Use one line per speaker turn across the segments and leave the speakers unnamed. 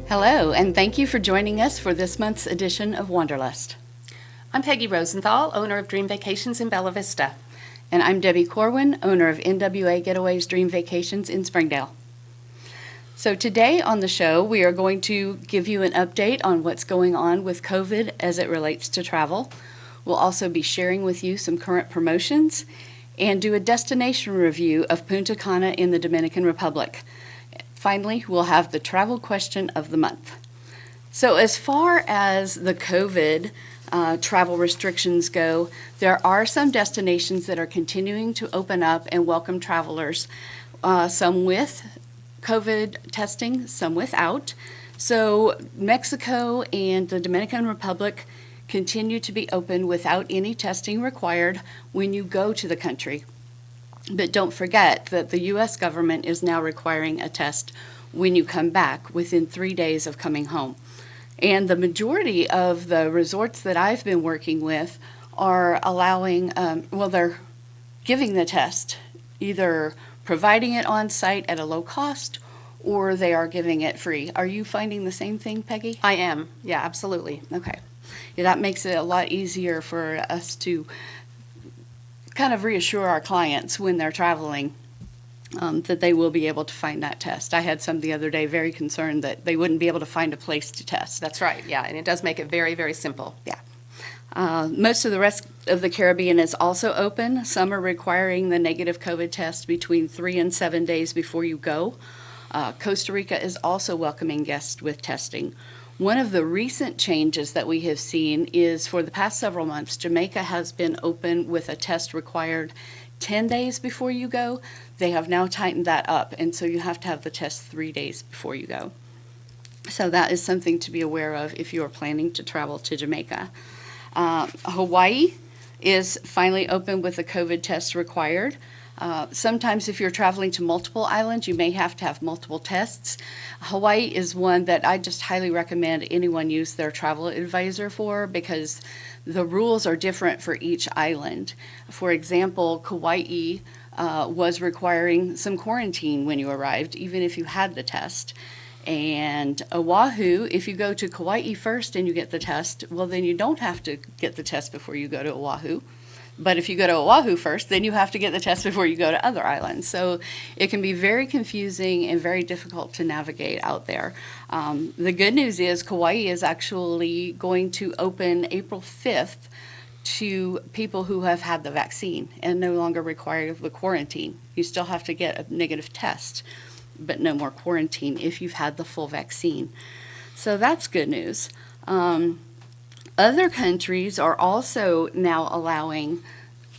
Hello, and thank you for joining us for this month's edition of Wanderlust.
I'm Peggy Rosenthal, owner of Dream Vacations in Bella Vista.
And I'm Debby Corwin, owner of NWA Getaways Dream Vacations in Springdale. So today on the show, we are going to give you an update on what's going on with COVID as it relates to travel. We'll also be sharing with you some current promotions and do a destination review of Punta Cana in the Dominican Republic. Finally, we'll have the travel question of the month. So as far as the COVID travel restrictions go, there are some destinations that are continuing to open up and welcome travelers, some with COVID testing, some without. So Mexico and the Dominican Republic continue to be open without any testing required when you go to the country. But don't forget that the U.S. government is now requiring a test when you come back within 3 days of coming home. And the majority of the resorts that I've been working with are allowing, they're giving the test, either providing it on site at a low cost or they are giving it free. Are you finding the same thing, Peggy?
I am, yeah, absolutely.
Okay. Yeah, that makes it a lot easier for us to kind of reassure our clients when they're traveling that they will be able to find that test. I had some the other day very concerned that they wouldn't be able to find a place to test.
That's right, yeah, and it does make it very, very simple.
Yeah. Most of the rest of the Caribbean is also open. Some are requiring the negative COVID test between 3 and 7 days before you go. Costa Rica is also welcoming guests with testing. One of the recent changes that we have seen is for the past several months, Jamaica has been open with a test required 10 days before you go. They have now tightened that up, and so you have to have the test 3 days before you go. So that is something to be aware of if you are planning to travel to Jamaica. Hawaii is finally open with a COVID test required. Sometimes if you're traveling to multiple islands, you may have to have multiple tests. Hawaii is one that I just highly recommend anyone use their travel advisor for because the rules are different for each island. For example, Kauai was requiring some quarantine when you arrived, even if you had the test. And Oahu, if you go to Kauai first and you get the test, well, then you don't have to get the test before you go to Oahu. But if you go to Oahu first, then you have to get the test before you go to other islands. So it can be very confusing and very difficult to navigate out there. The good news is Kauai is actually going to open April 5th to people who have had the vaccine and no longer require the quarantine. You still have to get a negative test, but no more quarantine if you've had the full vaccine. So that's good news. Other countries are also now allowing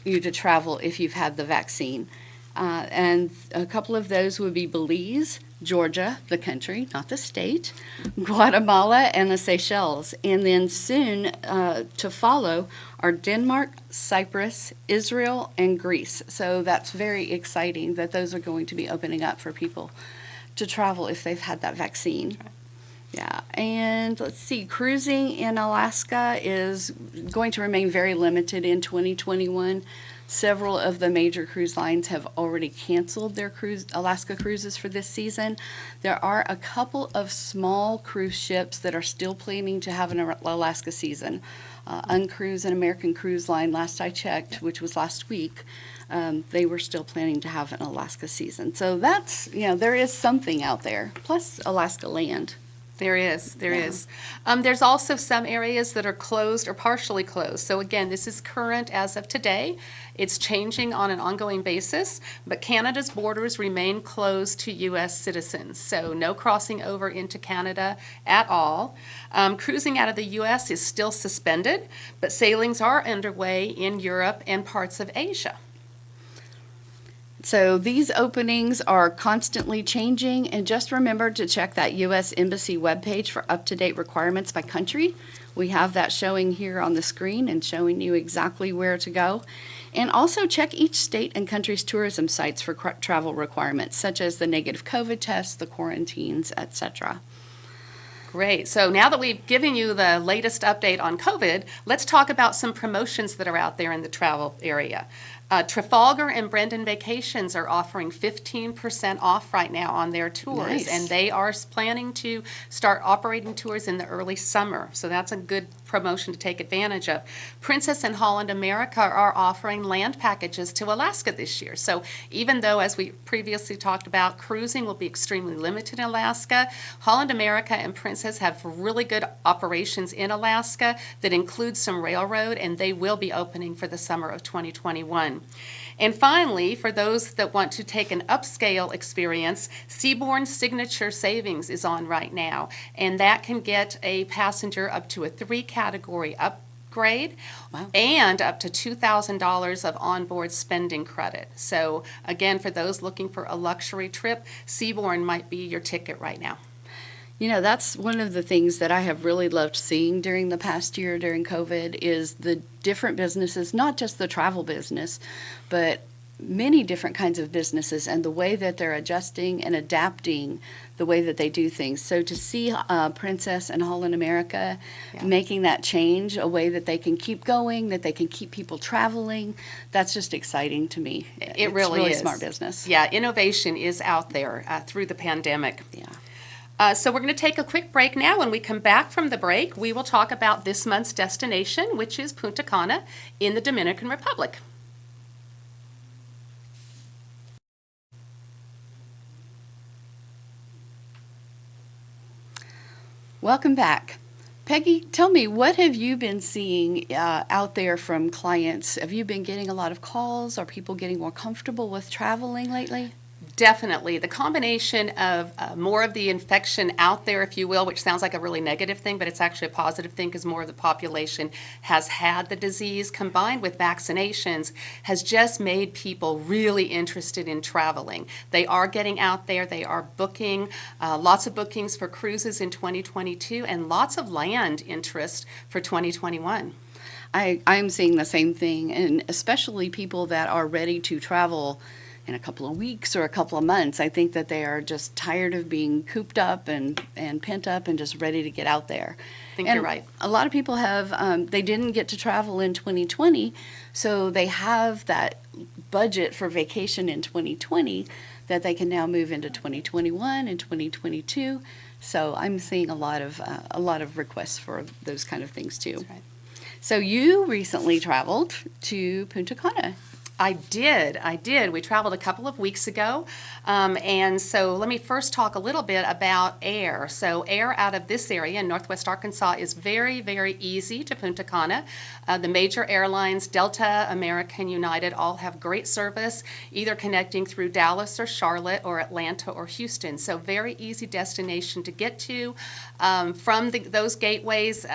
you to travel if you've had the vaccine. And a couple of those would be Belize, Georgia, the country, not the state, Guatemala, and the Seychelles. And then soon to follow are Denmark, Cyprus, Israel, and Greece. So that's very exciting that those are going to be opening up for people to travel if they've had that vaccine. Yeah, and let's see, cruising in Alaska is going to remain very limited in 2021. Several of the major cruise lines have already canceled their Alaska cruises for this season. There are a couple of small cruise ships that are still planning to have an Alaska season. Uncruise and American Cruise Line, last I checked, which was last week, they were still planning to have an Alaska season. So that's, there is something out there, plus Alaska land.
There is. There's also some areas that are closed or partially closed. So again, this is current as of today. It's changing on an ongoing basis, but Canada's borders remain closed to U.S. citizens. So no crossing over into Canada at all. Cruising out of the U.S. is still suspended, but sailings are underway in Europe and parts of Asia.
So these openings are constantly changing, and just remember to check that U.S. Embassy webpage for up-to-date requirements by country. We have that showing here on the screen and showing you exactly where to go. And also check each state and country's tourism sites for travel requirements, such as the negative COVID tests, the quarantines, etc.
Great. So now that we've given you the latest update on COVID, let's talk about some promotions that are out there in the travel area. Trafalgar and Brendan Vacations are offering 15% off right now on their tours,
Nice.
and they are planning to start operating tours in the early summer. So that's a good promotion to take advantage of. Princess and Holland America are offering land packages to Alaska this year. So even though, as we previously talked about, cruising will be extremely limited in Alaska, Holland America and Princess have really good operations in Alaska that include some railroad, and they will be opening for the summer of 2021. And finally, for those that want to take an upscale experience, Seabourn Signature Savings is on right now, and that can get a passenger up to a 3-category upgrade.
Wow.
And up to $2,000 of onboard spending credit. So again, for those looking for a luxury trip, Seabourn might be your ticket right now.
You know, that's one of the things that I have really loved seeing during the past year during COVID is the different businesses, not just the travel business, but many different kinds of businesses and the way that they're adjusting and adapting the way that they do things. So to see Princess and Holland America making that change, a way that they can keep going, that they can keep people traveling, that's just exciting to me.
It really is.
Smart business.
Yeah, innovation is out there through the pandemic.
Yeah.
So we're going to take a quick break now. When we come back from the break, we will talk about this month's destination, which is Punta Cana in the Dominican Republic.
Welcome back. Peggy, tell me, what have you been seeing out there from clients? Have you been getting a lot of calls? Are people getting more comfortable with traveling lately?
Definitely. The combination of more of the infection out there, if you will, which sounds like a really negative thing, but it's actually a positive thing because more of the population has had the disease, combined with vaccinations, has just made people really interested in traveling. They are getting out there. They are booking lots of bookings for cruises in 2022 and lots of land interest for 2021.
I'm seeing the same thing, and especially people that are ready to travel in a couple of weeks or a couple of months. I think that they are just tired of being cooped up and pent up and just ready to get out there.
I think you're right.
A lot of people have, they didn't get to travel in 2020, so they have that budget for vacation in 2020 that they can now move into 2021 and 2022. So I'm seeing a lot of requests for those kind of things too.
That's right.
So you recently traveled to Punta Cana.
I did. We traveled a couple of weeks ago. And so let me first talk a little bit about air. So air out of this area in Northwest Arkansas is very, very easy to Punta Cana. The major airlines, Delta, American, United, all have great service, either connecting through Dallas or Charlotte or Atlanta or Houston. So very easy destination to get to. From those gateways,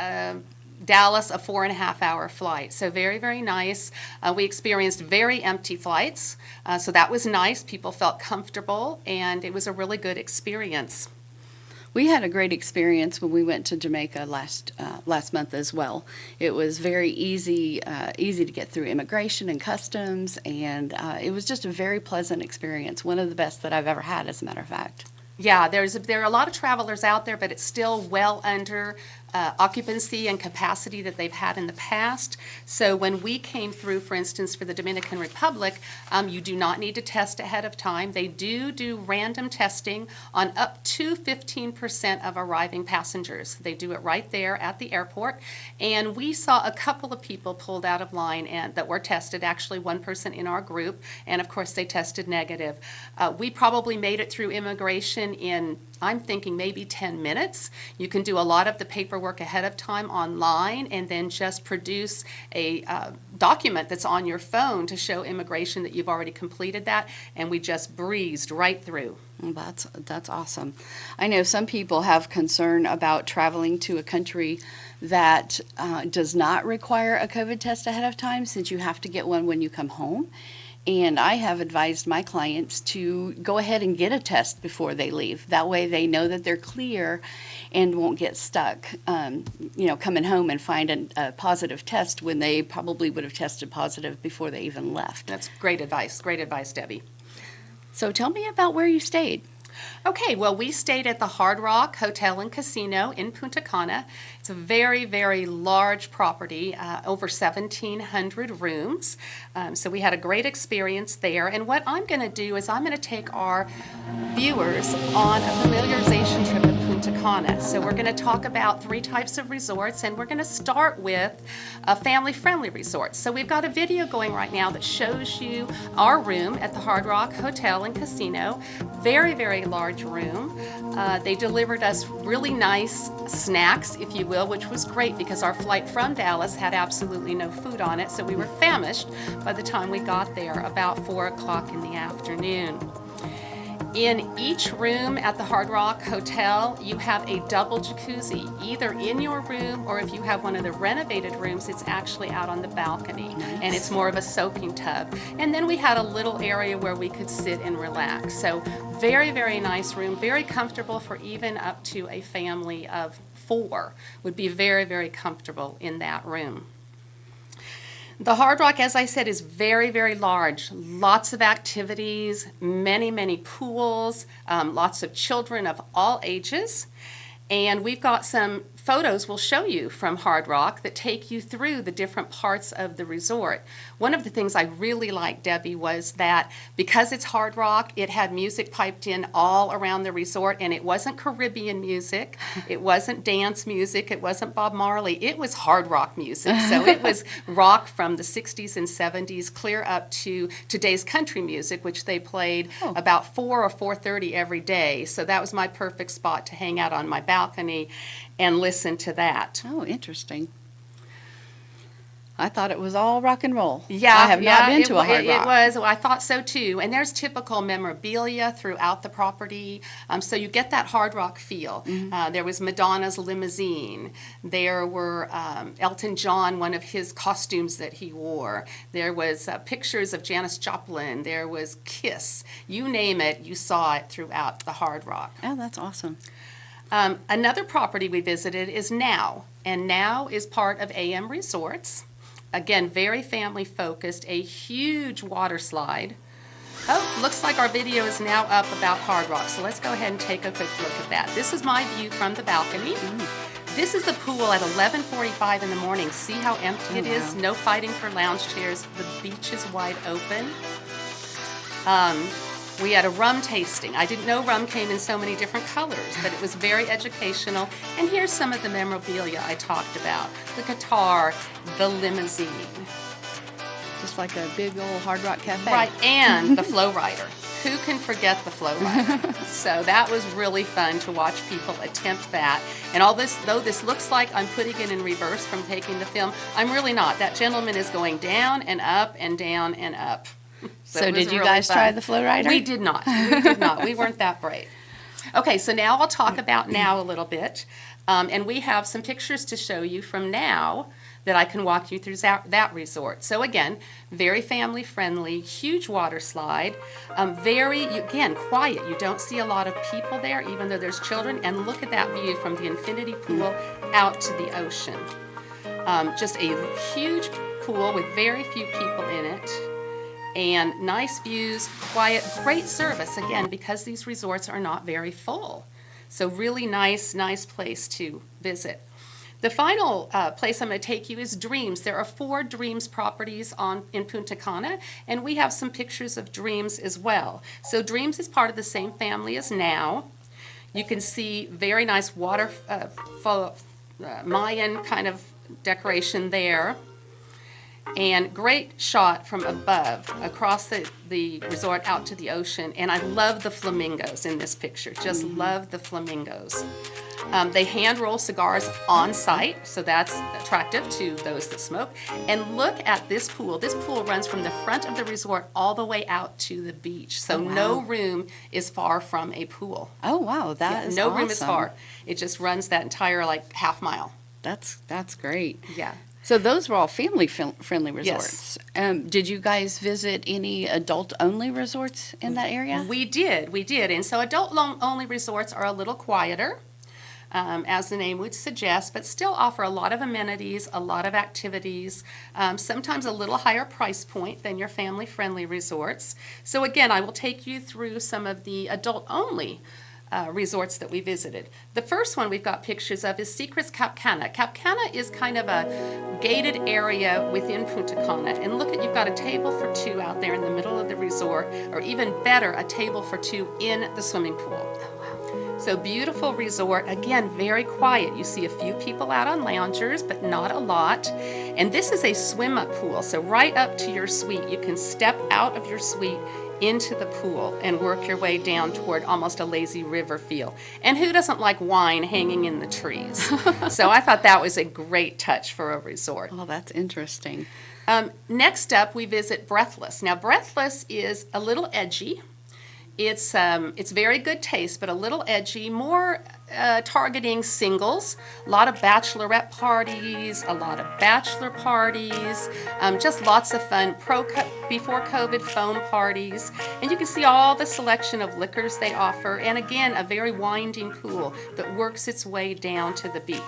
Dallas, a 4.5-hour flight. So very, very nice. We experienced very empty flights. So that was nice. People felt comfortable, and it was a really good experience.
We had a great experience when we went to Jamaica last month as well. It was very easy to get through immigration and customs, and it was just a very pleasant experience. One of the best that I've ever had, as a matter of fact.
Yeah, there are a lot of travelers out there, but it's still well under occupancy and capacity that they've had in the past. So when we came through, for instance, for the Dominican Republic, you do not need to test ahead of time. They do random testing on up to 15% of arriving passengers. They do it right there at the airport. And we saw a couple of people pulled out of line and that were tested, actually one person in our group, and of course they tested negative. We probably made it through immigration in, I'm thinking, maybe 10 minutes. You can do a lot of the paperwork ahead of time online and then just produce a document that's on your phone to show immigration that you've already completed that, and we just breezed right through.
Well, that's awesome. I know some people have concern about traveling to a country that does not require a COVID test ahead of time, since you have to get one when you come home. And I have advised my clients to go ahead and get a test before they leave. That way they know that they're clear and won't get stuck, coming home and find a positive test when they probably would have tested positive before they even left.
That's great advice. Great advice, Debbie.
So tell me about where you stayed.
Okay, well, we stayed at the Hard Rock Hotel and Casino in Punta Cana. It's a very, very large property, over 1,700 rooms. So we had a great experience there. And what I'm going to do is I'm going to take our viewers on a familiarization trip in Punta Cana. So we're going to talk about 3 types of resorts, and we're going to start with a family-friendly resort. So we've got a video going right now that shows you our room at the Hard Rock Hotel and Casino. Very, very large room. They delivered us really nice snacks, if you will, which was great because our flight from Dallas had absolutely no food on it, so we were famished by the time we got there about 4 o'clock in the afternoon. In each room at the Hard Rock Hotel, you have a double jacuzzi, either in your room or if you have one of the renovated rooms, it's actually out on the balcony, and it's more of a soaking tub. And then we had a little area where we could sit and relax. So very, very nice room, very comfortable for even up to a family of 4 would be very, very comfortable in that room. The Hard Rock, as I said, is very, very large. Lots of activities, many, many pools, lots of children of all ages. And we've got some photos we'll show you from Hard Rock that take you through the different parts of the resort. One of the things I really liked, Debbie, was that because it's Hard Rock, it had music piped in all around the resort, and it wasn't Caribbean music, it wasn't dance music, it wasn't Bob Marley, it was hard rock music. So it was rock from the 60s and 70s clear up to today's country music, which they played about 4 or 4:30 every day. So that was my perfect spot to hang out on my balcony and listen to that.
Oh, interesting. I thought it was all rock and roll.
Yeah,
I have not been to a Hard Rock.
It was. Well, I thought so too. And there's typical memorabilia throughout the property, so you get that Hard Rock feel. There was Madonna's limousine. There were Elton John, one of his costumes that he wore. There was pictures of Janis Joplin. There was Kiss. You name it, you saw it throughout the Hard Rock.
Oh, that's awesome.
Another property we visited is Now, and Now is part of AM Resorts. Again, very family focused, a huge water slide. Oh, looks like our video is now up about Hard Rock, so let's go ahead and take a quick look at that. This is my view from the balcony. This is the pool at 11:45 in the morning. See how empty it is? No fighting for lounge chairs. The beach is wide open. We had a rum tasting. I didn't know rum came in so many different colors, but it was very educational. And here's some of the memorabilia I talked about. The guitar, the limousine.
Just like a big old Hard Rock cafe.
Right, and the Flow Rider. Who can forget the Flow Rider? So that was really fun to watch people attempt that. And all this, though this looks like I'm putting it in reverse from taking the film, I'm really not. That gentleman is going down and up and down and up.
So did you guys try the Flow Rider?
We did not. We did not. We weren't that brave. Okay, so now I'll talk about Now a little bit. And we have some pictures to show you from Now that I can walk you through that resort. So again, very family friendly, huge water slide, again, quiet. You don't see a lot of people there, even though there's children. And look at that view from the infinity pool out to the ocean. Just a huge pool with very few people in it. And nice views, quiet, great service, again, because these resorts are not very full. So really nice place to visit. The final place I'm going to take you is Dreams. There are 4 Dreams properties in Punta Cana, and we have some pictures of Dreams as well. So Dreams is part of the same family as Now. You can see very nice Mayan kind of decoration there. And great shot from above across the resort out to the ocean. And I love the flamingos in this picture. Just love the flamingos. They hand roll cigars on site, so that's attractive to those that smoke. And look at this pool. This pool runs from the front of the resort all the way out to the beach. So no room is far from a pool.
Oh, wow. That is
no
awesome.
room is far. It just runs that entire half mile.
That's great.
Yeah.
So those were all family-friendly resorts. Yes. Did you guys visit any adult-only resorts in that area?
We did. And so adult-only resorts are a little quieter. as the name would suggest, but still offer a lot of amenities, a lot of activities, sometimes a little higher price point than your family-friendly resorts. So again, I will take you through some of the adult-only resorts that we visited. The first one we've got pictures of is Secrets Cap Cana. Cap Cana is kind of a gated area within Punta Cana. And look, you've got a table for two out there in the middle of the resort, or even better, a table for two in the swimming pool. So beautiful resort, again, very quiet. You see a few people out on loungers, but not a lot. And this is a swim-up pool, so right up to your suite. You can step out of your suite into the pool and work your way down toward almost a lazy river feel. And who doesn't like wine hanging in the trees? So I thought that was a great touch for a resort.
Oh, that's interesting.
Next up, we visit Breathless. Now, Breathless is a little edgy. It's very good taste, but a little edgy, more targeting singles. A lot of bachelorette parties, a lot of bachelor parties, just lots of fun. Before COVID foam parties, and you can see all the selection of liquors they offer, and again, a very winding pool that works its way down to the beach.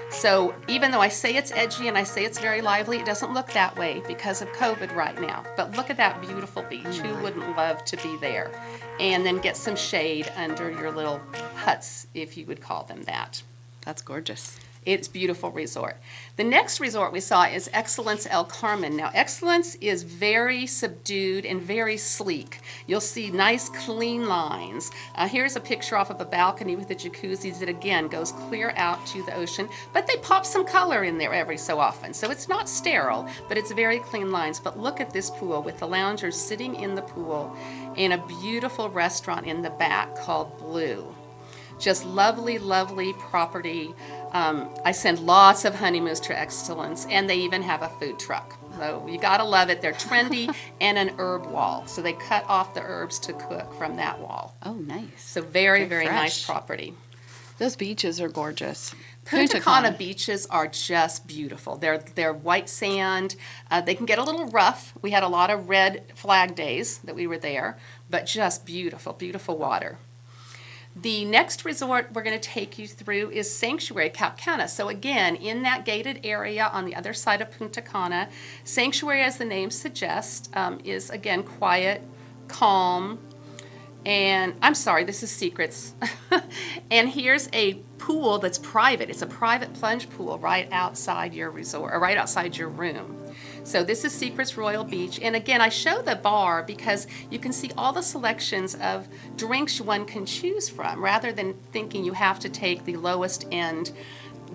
So even though I say it's edgy and I say it's very lively, it doesn't look that way because of COVID right now. But look at that beautiful beach. Who wouldn't love to be there? And then get some shade under your little huts, if you would call them that.
That's gorgeous.
It's a beautiful resort. The next resort we saw is Excellence El Carmen. Now, Excellence is very subdued and very sleek. You'll see nice, clean lines. Here's a picture off of a balcony with a jacuzzi that, again, goes clear out to the ocean. But they pop some color in there every so often. So it's not sterile, but it's very clean lines. But look at this pool with the loungers sitting in the pool and a beautiful restaurant in the back called Blue. Just lovely, lovely property. I send lots of honeymoons to Excellence, and they even have a food truck. So you gotta love it. They're trendy, and an herb wall. So they cut off the herbs to cook from that wall.
Oh, nice.
So very, very
fresh.
nice property.
Those beaches are gorgeous.
Punta Cana beaches are just beautiful. They're white sand. They can get a little rough. We had a lot of red flag days that we were there, but just beautiful, beautiful water. The next resort we're going to take you through is Sanctuary Cap Cana. So again, in that gated area on the other side of Punta Cana, Sanctuary, as the name suggests, is again quiet, calm, and I'm sorry, this is Secrets. And here's a pool that's private. It's a private plunge pool right outside your resort, or right outside your room. So this is Secrets Royal Beach. And again, I show the bar because you can see all the selections of drinks one can choose from, rather than thinking you have to take the lowest end,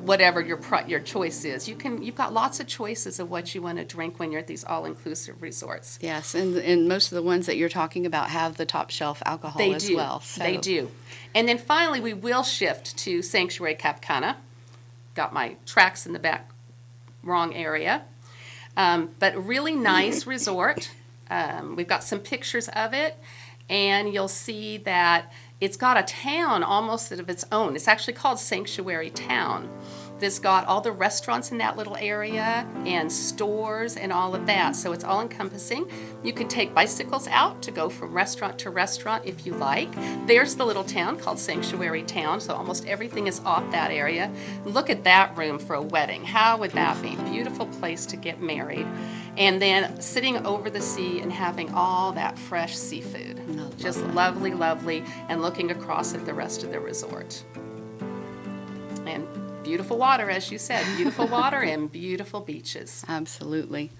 whatever your choice is. You've got lots of choices of what you want to drink when you're at these all-inclusive resorts.
Yes, and most of the ones that you're talking about have the top shelf alcohol as well. So.
They do. And then finally, we will shift to Sanctuary Cap Cana. Got my tracks in the back, wrong area. But really nice resort. We've got some pictures of it, and you'll see that it's got a town almost of its own. It's actually called Sanctuary Town. This got all the restaurants in that little area and stores and all of that. So it's all encompassing. You can take bicycles out to go from restaurant to restaurant if you like. There's the little town called Sanctuary Town. So almost everything is off that area. Look at that room for a wedding. How would that be? Beautiful place to get married. And then sitting over the sea and having all that fresh seafood. Just lovely, lovely, and looking across at the rest of the resort. And beautiful water, as you said, beautiful water and beautiful beaches.
Absolutely.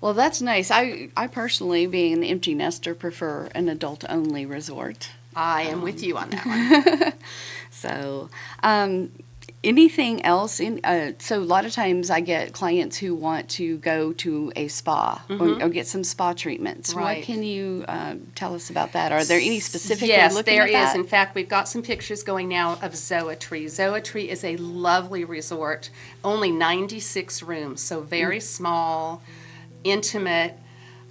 Well, that's nice. I personally, being an empty nester, prefer an adult-only resort.
I am with you on that one.
So, anything else? So a lot of times I get clients who want to go to a spa or get some spa treatments.
Right.
What can you tell us about that? Are there any specific?
Yes, there is. In fact, we've got some pictures going now of Zoetree. Zoetree is a lovely resort, only 96 rooms, so very small, intimate.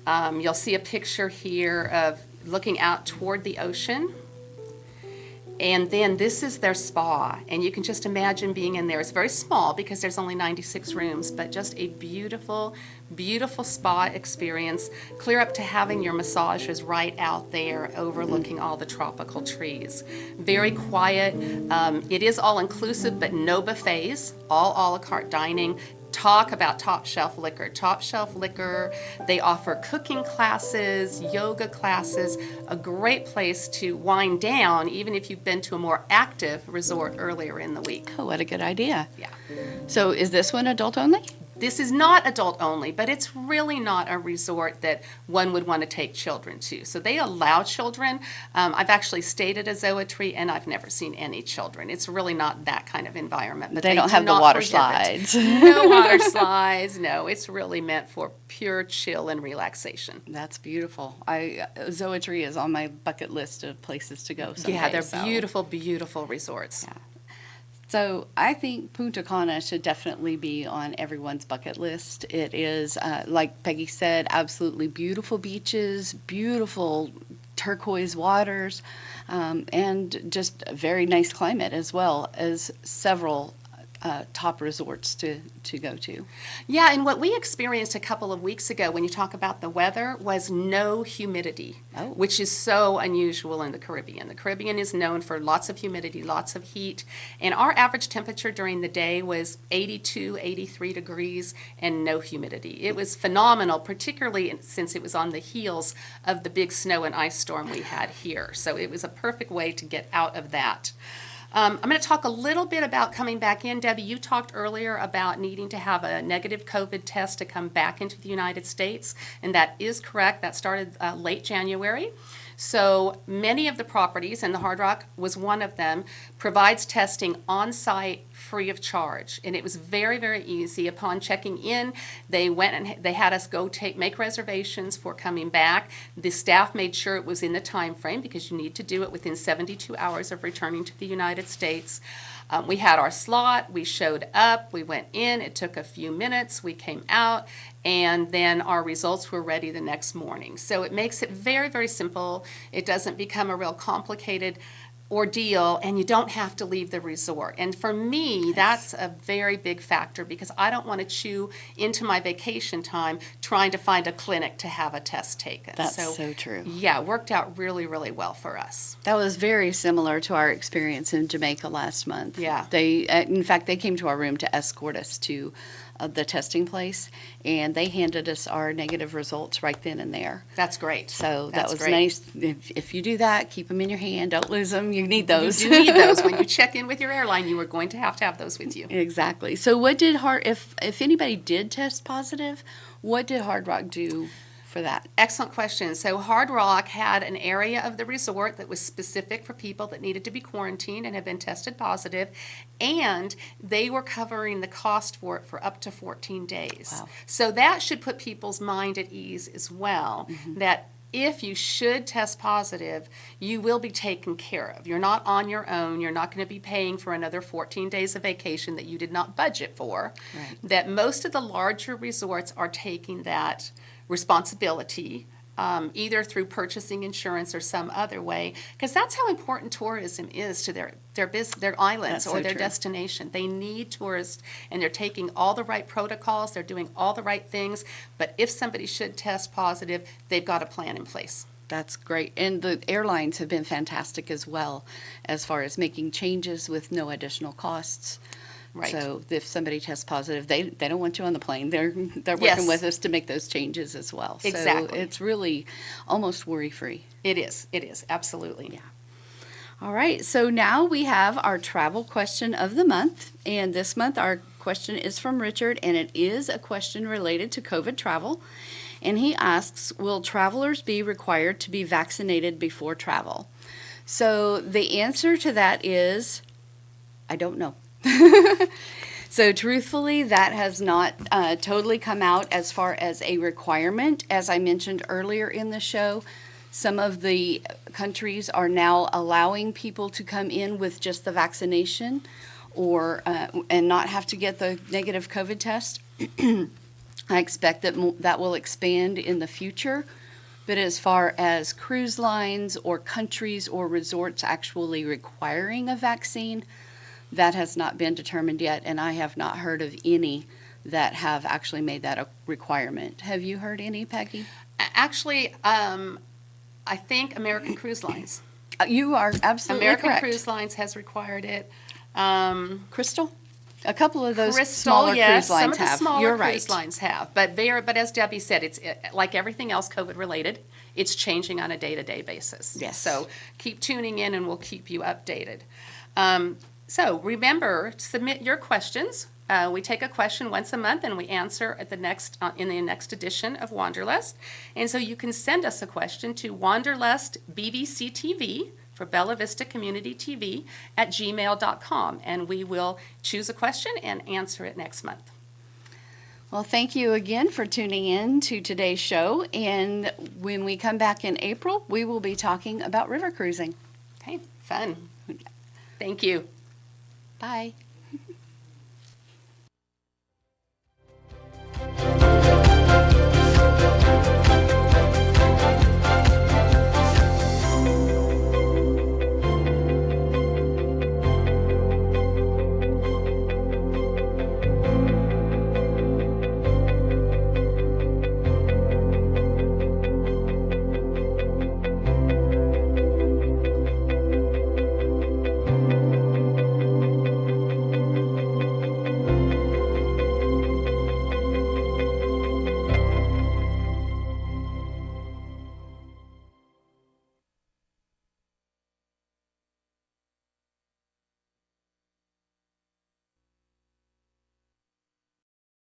You'll see a picture here of looking out toward the ocean. And then this is their spa, and you can just imagine being in there. It's very small because there's only 96 rooms, but just a beautiful, beautiful spa experience, clear up to having your massages right out there overlooking all the tropical trees. Very quiet. It is all inclusive, but no buffets, all a la carte dining. Talk about top shelf liquor. Top shelf liquor, they offer cooking classes, yoga classes, a great place to wind down even if you've been to a more active resort earlier in the week.
Oh, what a good idea.
Yeah.
So is this one adult only?
This is not adult only, but it's really not a resort that one would want to take children to. So they allow children. I've actually stayed at a zoetry, and I've never seen any children. It's really not that kind of environment. But
They don't
do
have the
not
water
prohibit.
slides.
No water slides. No, it's really meant for pure chill and relaxation.
That's beautiful. Zoetry is on my bucket list of places to go someday.
Yeah, they're
so.
beautiful, beautiful resorts.
Yeah. So I think Punta Cana should definitely be on everyone's bucket list. It is, like Peggy said, absolutely beautiful beaches, beautiful turquoise waters, and just a very nice climate, as well as several top resorts to go to.
Yeah, and what we experienced a couple of weeks ago when you talk about the weather was no humidity, which is so unusual in the Caribbean. The Caribbean is known for lots of humidity, lots of heat, and our average temperature during the day was 82, 83 degrees and no humidity. It was phenomenal, particularly since it was on the heels of the big snow and ice storm we had here. So it was a perfect way to get out of that. I'm going to talk a little bit about coming back in. Debbie, you talked earlier about needing to have a negative COVID test to come back into the United States, and that is correct. That started late January. So many of the properties, and the Hard Rock was one of them, provides testing on-site free of charge. And it was very, very easy. Upon checking in, they went and they had us go make reservations for coming back. The staff made sure it was in the time frame because you need to do it within 72 hours of returning to the United States. We had our slot, we showed up, we went in, it took a few minutes, we came out, and then our results were ready the next morning. So it makes it very, very simple. It doesn't become a real complicated ordeal, and you don't have to leave the resort. And for me, that's a very big factor because I don't want to chew into my vacation time trying to find a clinic to have a test taken.
That's so true.
Yeah, it worked out really, really well for us.
That was very similar to our experience in Jamaica last month.
Yeah.
In fact, they came to our room to escort us to the testing place, and they handed us our negative results right then and there.
That's great.
So
That's
that was
great.
nice. If you do that, keep them in your hand. Don't lose them. You need those.
You do need those. When you check in with your airline, you are going to have those with you.
Exactly. So what did if anybody did test positive, what did Hard Rock do for that?
Excellent question. So Hard Rock had an area of the resort that was specific for people that needed to be quarantined and had been tested positive, and they were covering the cost for it for up to 14 days.
Wow.
So that should put people's mind at ease as well, that if you should test positive, you will be taken care of. You're not on your own. You're not going to be paying for another 14 days of vacation that you did not budget for.
Right.
That most of the larger resorts are taking that responsibility, either through purchasing insurance or some other way, because that's how important tourism is to their islands
That's
or
so
their
true.
destination. They need tourists, and they're taking all the right protocols, they're doing all the right things, but if somebody should test positive, they've got a plan in place.
That's great. And the airlines have been fantastic as well, as far as making changes with no additional costs.
Right.
So if somebody tests positive, they don't want you on the plane. They're working
Yes.
with us to make those changes as well.
Exactly.
So it's really almost worry-free.
It is, absolutely.
Yeah. All right, so now we have our travel question of the month. And this month our question is from Richard, and it is a question related to COVID travel. And he asks, will travelers be required to be vaccinated before travel? So the answer to that is, I don't know. So truthfully, that has not totally come out as far as a requirement. As I mentioned earlier in the show, some of the countries are now allowing people to come in with just the vaccination or and not have to get the negative COVID test. I expect that that will expand in the future But as far as cruise lines or countries or resorts actually requiring a vaccine, that has not been determined yet, and I have not heard of any that have actually made that a requirement. Have you heard any, Peggy?
Actually, I think American Cruise Lines.
You are absolutely
American
correct.
Cruise Lines has required it.
Crystal? A couple of those
Crystal,
smaller
yes,
cruise lines
some of the
have.
smaller
You're
cruise
right.
lines have, but as Debbie said, it's like everything else COVID related. It's changing on a day-to-day basis.
Yes.
So keep tuning in, and we'll keep you updated. So remember, submit your questions. We take a question once a month, and we answer at in the next edition of Wanderlust. And so you can send us a question to Wanderlust BBC TV for Bella Vista Community TV at gmail.com, and we will choose a question and answer it next month.
Well, thank you again for tuning in to today's show. And when we come back in April, we will be talking about river cruising.
Okay, fun. Thank you.
Bye.